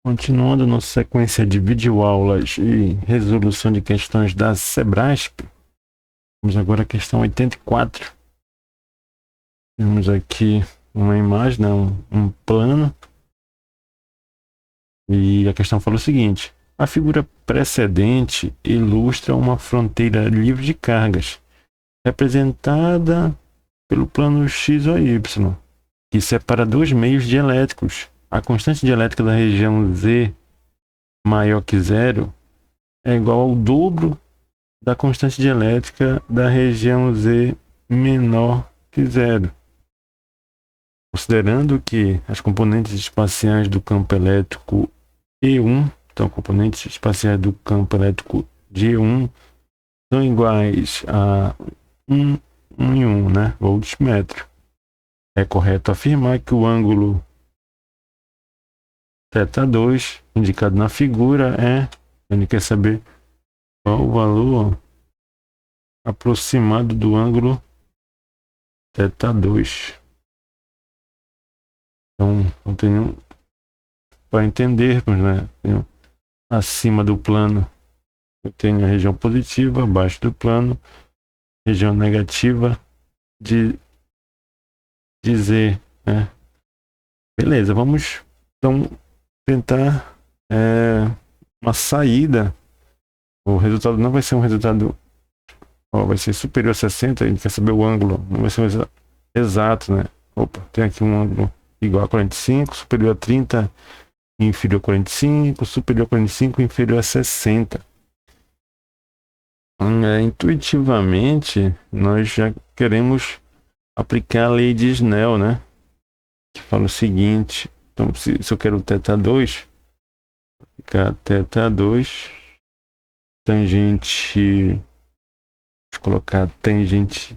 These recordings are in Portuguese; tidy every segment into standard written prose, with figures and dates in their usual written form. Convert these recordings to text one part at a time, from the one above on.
Continuando nossa sequência de videoaulas e resolução de questões da Sebrasp, vamos agora à questão 84. Temos aqui uma imagem, né, um plano, e a questão fala o seguinte: a figura precedente ilustra uma fronteira livre de cargas, representada pelo plano X ou Y, que separa dois meios dielétricos. A constante dielétrica da região Z maior que zero é igual ao dobro da constante dielétrica da região Z menor que zero. Considerando que as componentes espaciais do campo elétrico E1, então componentes espaciais do campo elétrico de E1 são iguais a 1, 1 e 1, né? Volts metro. É correto afirmar que o ângulo θ2, indicado na figura, ele quer saber qual o valor aproximado do ângulo θ2. Então, não tenho para entendermos, né? Acima do plano, eu tenho a região positiva, abaixo do plano, região negativa de Z, né? Beleza, vamos então tentar uma saída. O resultado não vai ser um resultado, vai ser superior a 60, a gente quer saber o ângulo, não vai ser um resultado exato, né? Opa, tem aqui um ângulo igual a 45, superior a 30, inferior a 45, superior a 45, inferior a 60. Intuitivamente, nós já queremos aplicar a lei de Snell, né? Que fala o seguinte: então, se eu quero θ2, ficar θ2, tangente, vou colocar tangente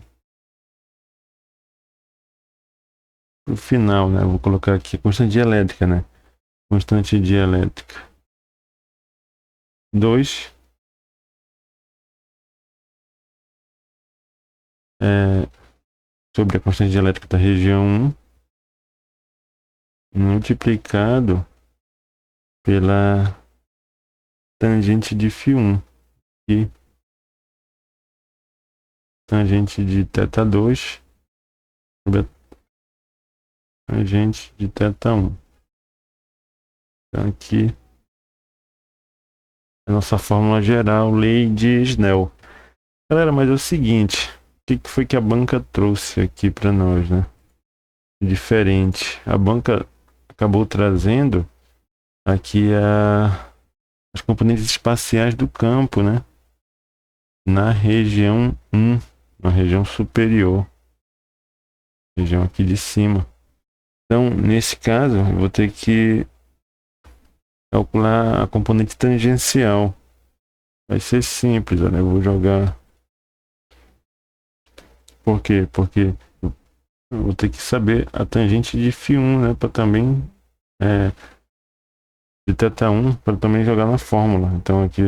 no final, né? Vou colocar aqui constante dielétrica, né? Constante dielétrica 2 sobre a constante dielétrica da região 1 multiplicado pela tangente de φ1 e tangente de θ2 sobre a tangente de θ1. Então aqui a nossa fórmula geral, lei de Snell. Galera, mas é o seguinte, o que foi que a banca trouxe aqui para nós, né? Diferente. A banca acabou trazendo aqui as componentes espaciais do campo, né? Na região 1, na região superior, região aqui de cima. Então, nesse caso, eu vou ter que calcular a componente tangencial. Vai ser simples, né? Eu vou jogar. Por quê? Porque eu vou ter que saber a tangente de φ1, né? Para também de θ1, para também jogar na fórmula. Então aqui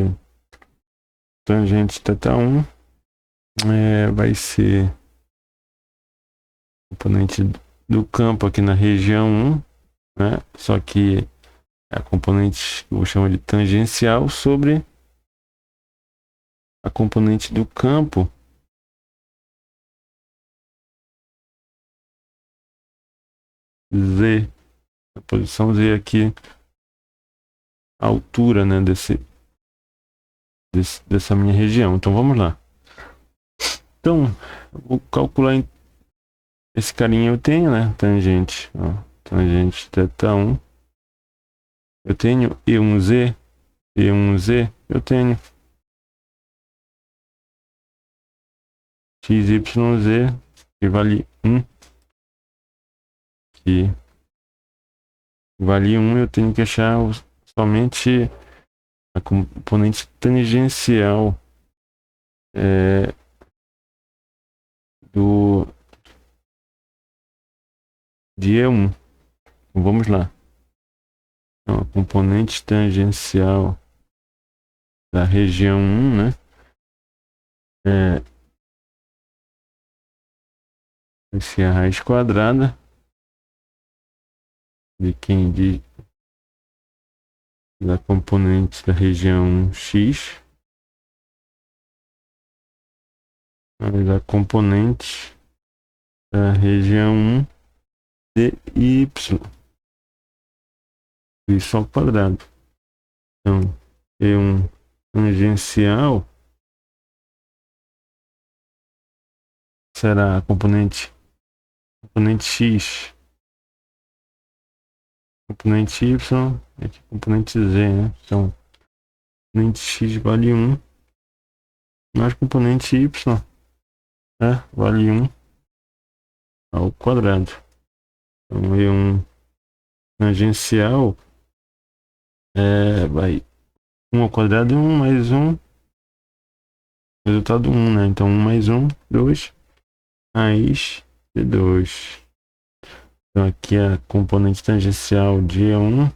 tangente θ1 vai ser componente do campo aqui na região 1, né? Só que a componente que eu vou chamar de tangencial sobre a componente do campo Z, a posição Z aqui, a altura, né, dessa minha região. Então vamos lá. Então, eu vou calcular esse carinha, eu tenho, né, tangente, ó, tangente θ1. Eu tenho E1Z, eu tenho XYZ, que vale 1, que vale 1, eu tenho que achar somente a componente tangencial de E1. Então, vamos lá. Então, a componente tangencial da região 1, né? Vai ser a raiz quadrada de quem da componente da região X, mais a componente da região 1 de Y, isso ao quadrado. Então, E1 tangencial será a componente X, componente Y e aqui componente Z, né? Então, componente X vale 1, mais componente Y, né? Vale 1 ao quadrado. Então, E1 tangencial vai 1 ao quadrado é 1 mais 1, resultado 1, né? Então 1 mais 1, 2, raiz de 2. Então aqui a componente tangencial de E1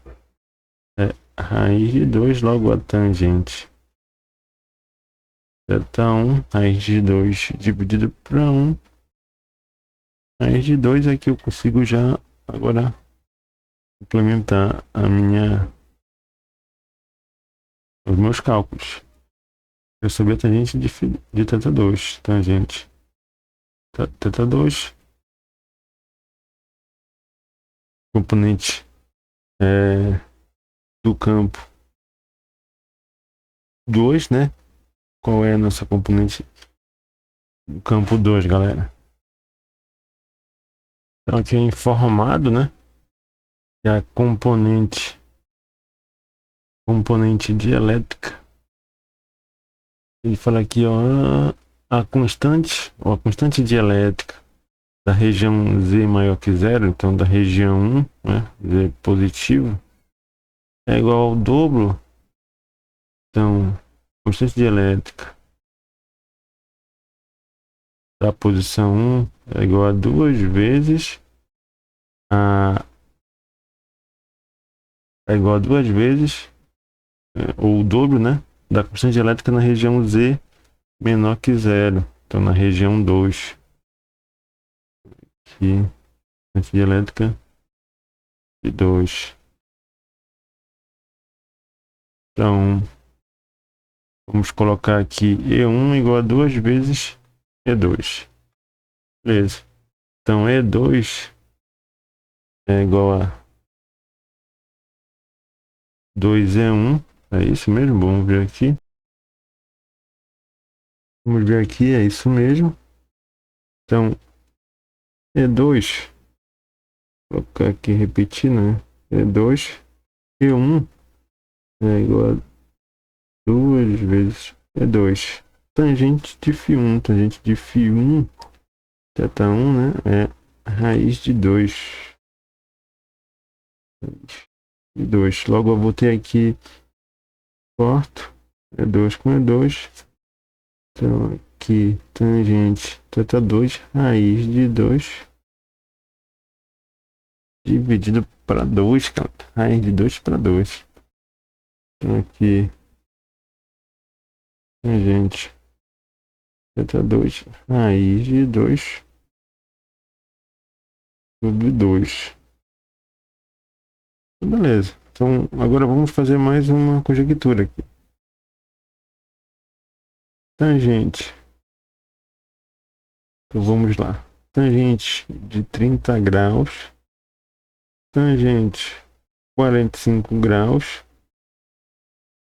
é raiz de 2, logo a tangente. Θ1, raiz de 2 dividido por 1. Raiz de 2 aqui eu consigo já agora implementar os meus cálculos. Eu soube a tangente de θ2, tangente θ2, componente do campo 2, né? Qual é a nossa componente do campo 2, galera? Então aqui é informado, né? Que a componente dielétrica. Ele fala aqui, ó, a constante dielétrica da região Z maior que zero, então da região 1, né? Z positivo, é igual ao dobro. Então, constante dielétrica da posição 1 é igual a 2 vezes ou o dobro, né, da constante elétrica na região Z menor que zero. Então na região 2 aqui, constante elétrica de 2. Então vamos colocar aqui E1 igual a 2 vezes E2. Beleza. Então E2 é igual a 2E1. É isso mesmo? Vamos ver aqui. Vamos ver aqui, é isso mesmo. Então, E2, vou colocar aqui repetindo, né? E2, E1 é igual a 2 vezes E2. Tangente de φ1, tangente de φ1, θ1, né? É raiz de 2. De 2. Logo eu vou ter aqui, corto, E2 com E2. Então aqui, tangente θ2, raiz de 2. Dividido para 2, cara. Raiz de 2 para 2. Então aqui, tangente θ2, raiz de 2 sobre 2. Beleza. Então agora vamos fazer mais uma conjectura aqui. Tangente. Então vamos lá. Tangente de 30 graus. Tangente 45 graus.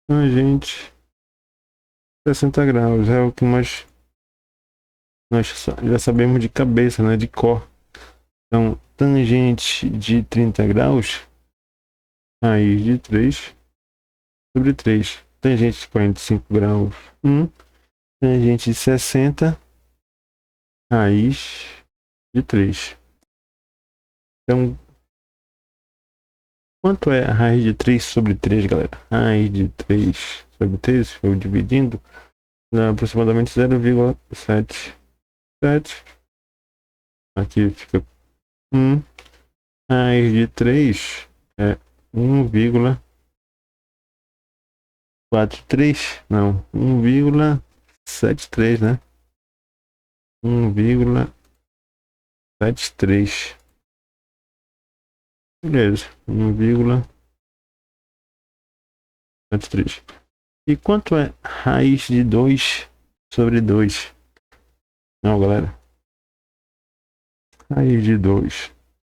Tangente 60 graus. É o que nós já sabemos de cabeça, né? De cor. Então, tangente de 30 graus, raiz de 3 sobre 3. Tangente de 45 graus, 1. Tangente de 60, raiz de 3. Então, quanto é a raiz de 3 sobre 3, galera? Raiz de 3 sobre 3, eu dividindo, dá aproximadamente 0,77. Aqui fica 1. Raiz de 3 é 1,43. Não, 1,73, né? 1,73. Beleza. 103. E quanto é raiz de 2 sobre 2? Não, galera. Raiz de 2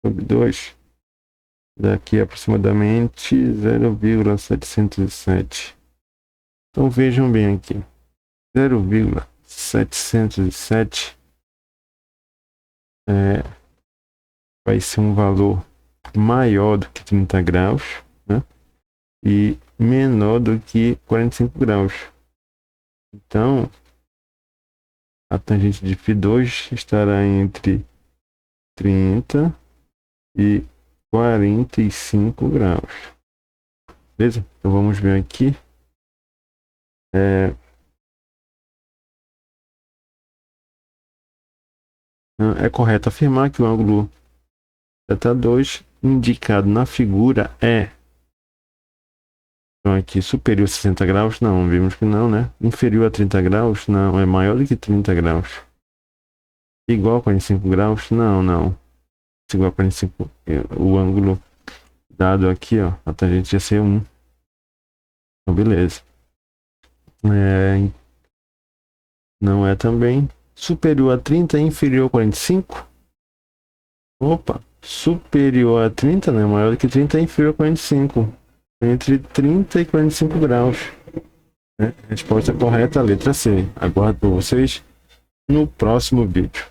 sobre 2. Daqui aproximadamente 0,707. Então vejam bem aqui. 0,707 vai ser um valor maior do que 30 graus, né? E menor do que 45 graus. Então, a tangente de φ2 estará entre 30 e 45 graus. Beleza? Então vamos ver aqui. É correto afirmar que o ângulo θ2 indicado na figura é, então aqui, superior a 60 graus? Não, vimos que não, né? Inferior a 30 graus? Não, é maior do que 30 graus. Igual a 45 graus? Não, não. Igual a 45, o ângulo dado aqui, ó, a tangente ia ser 1. Então, beleza. Não é também. Superior a 30 e inferior a 45? Opa, superior a 30, né? Maior do que 30 e inferior a 45. Entre 30 e 45 graus. Resposta correta, a letra C. Aguardo vocês no próximo vídeo.